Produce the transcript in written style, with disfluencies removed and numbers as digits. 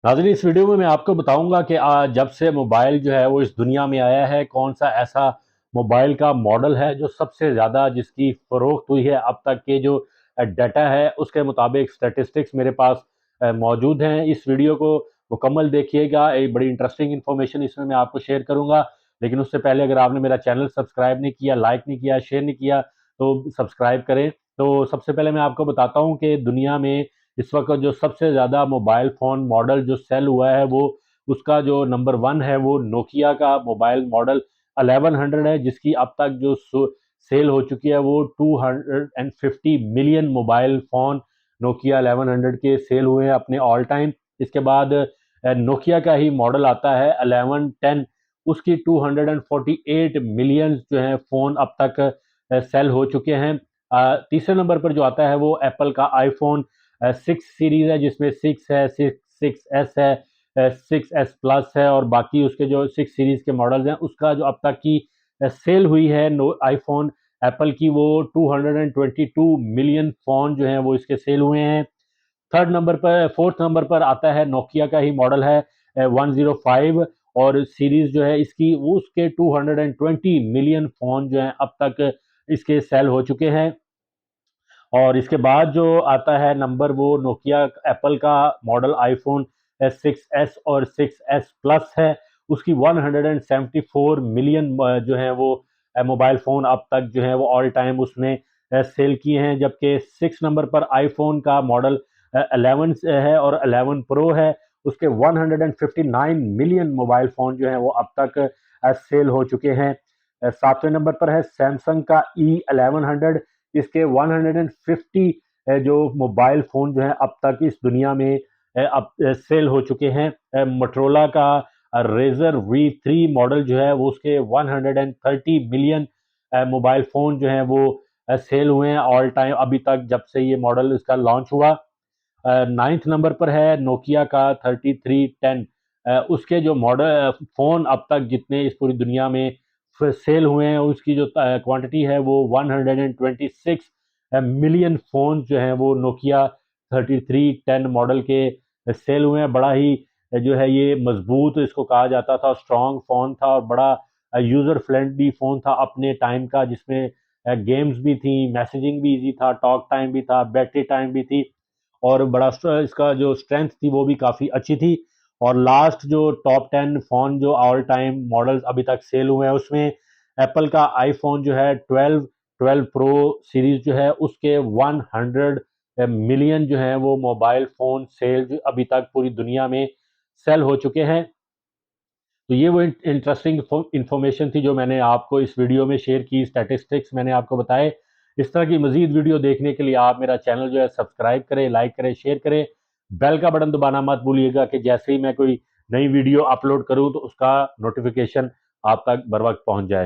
नाज़रीन, इस वीडियो में मैं आपको बताऊंगा कि जब से मोबाइल जो है वो इस दुनिया में आया है, कौन सा ऐसा मोबाइल का मॉडल है जो सबसे ज़्यादा जिसकी फ़रोख्त हुई है अब तक के जो डाटा है उसके मुताबिक स्टैटिस्टिक्स मेरे पास मौजूद हैं। इस वीडियो को मुकम्मल देखिएगा, एक बड़ी इंटरेस्टिंग इन्फॉर्मेशन इसमें मैं आपको शेयर करूँगा। लेकिन उससे पहले अगर आपने मेरा चैनल सब्सक्राइब नहीं किया, लाइक नहीं किया, शेयर नहीं किया तो सब्सक्राइब करें। तो सबसे पहले मैं आपको बताता हूँ कि दुनिया में इस वक्त जो सबसे ज़्यादा मोबाइल फ़ोन मॉडल जो सेल हुआ है वो उसका जो नंबर वन है वो नोकिया का मोबाइल मॉडल 1100 है, जिसकी अब तक जो सेल हो चुकी है वो 250 मिलियन मोबाइल फ़ोन नोकिया 1100 के सेल हुए हैं अपने ऑल टाइम। इसके बाद नोकिया का ही मॉडल आता है 1110, उसकी 248 मिलियन जो है फ़ोन अब तक सेल हो चुके हैं। तीसरे नंबर पर जो आता है वो एप्पल का आईफोन 6 सीरीज है, जिसमें 6 है, 6S है, 6S प्लस है और बाकी उसके जो 6 सीरीज के मॉडल्स हैं उसका जो अब तक की सेल हुई है आईफोन एप्पल की वो 222 मिलियन फ़ोन जो हैं वो इसके सेल हुए हैं। फोर्थ नंबर पर आता है नोकिया का ही मॉडल है 105, और सीरीज जो है इसकी वो उसके 220 मिलियन फ़ोन जो हैं अब तक इसके सेल हो चुके हैं। और इसके बाद जो आता है नंबर वो नोकिया एप्पल का मॉडल आईफोन 6S और 6S प्लस है, उसकी 174 मिलियन जो है वो मोबाइल फ़ोन अब तक जो है वो ऑल टाइम उसने सेल किए हैं। जबकि 6 नंबर पर आईफोन का मॉडल 11 है और 11 प्रो है, उसके 159 मिलियन मोबाइल फ़ोन जो है वो अब तक सेल हो चुके हैं। 7वें नंबर पर है सैमसंग का E1100, इसके 150 जो मोबाइल फ़ोन जो है अब तक इस दुनिया में अब सेल हो चुके हैं। मोटरोला का रेजर V3 मॉडल जो है वो उसके 130 मिलियन मोबाइल फ़ोन जो हैं वो सेल हुए हैं ऑल टाइम अभी तक जब से ये मॉडल इसका लॉन्च हुआ। 9th नंबर पर है नोकिया का 3310, उसके जो मॉडल फ़ोन अब तक जितने इस पूरी दुनिया में सेल हुए हैं उसकी जो क्वांटिटी है वो 126 मिलियन फ़ोन जो हैं वो नोकिया 3310 मॉडल के सेल हुए हैं। बड़ा ही जो है ये मजबूत इसको कहा जाता था, स्ट्रॉन्ग फ़ोन था और बड़ा यूज़र फ्रेंडली फ़ोन था अपने टाइम का, जिसमें गेम्स भी थी, मैसेजिंग भी ईजी था, टॉक टाइम भी था, बैटरी टाइम भी थी और बड़ा इसका जो स्ट्रेंथ थी वो भी काफ़ी अच्छी थी। और लास्ट जो टॉप 10 फ़ोन जो ऑल टाइम मॉडल्स अभी तक सेल हुए हैं उसमें एप्पल का आईफोन जो है 12 प्रो सीरीज जो है उसके 100 मिलियन जो है वो मोबाइल फ़ोन सेल जो अभी तक पूरी दुनिया में सेल हो चुके हैं। तो ये वो इंटरेस्टिंग इन्फॉर्मेशन थी जो मैंने आपको इस वीडियो में शेयर की, स्टैटिस्टिक्स मैंने आपको बताए। इस तरह की मजीद वीडियो देखने के लिए आप मेरा चैनल जो है सब्सक्राइब करें, लाइक करें, शेयर करें, बेल का बटन दबाना मत भूलिएगा कि जैसे ही मैं कोई नई वीडियो अपलोड करूं तो उसका नोटिफिकेशन आप तक बर वक्त पहुंच जाए।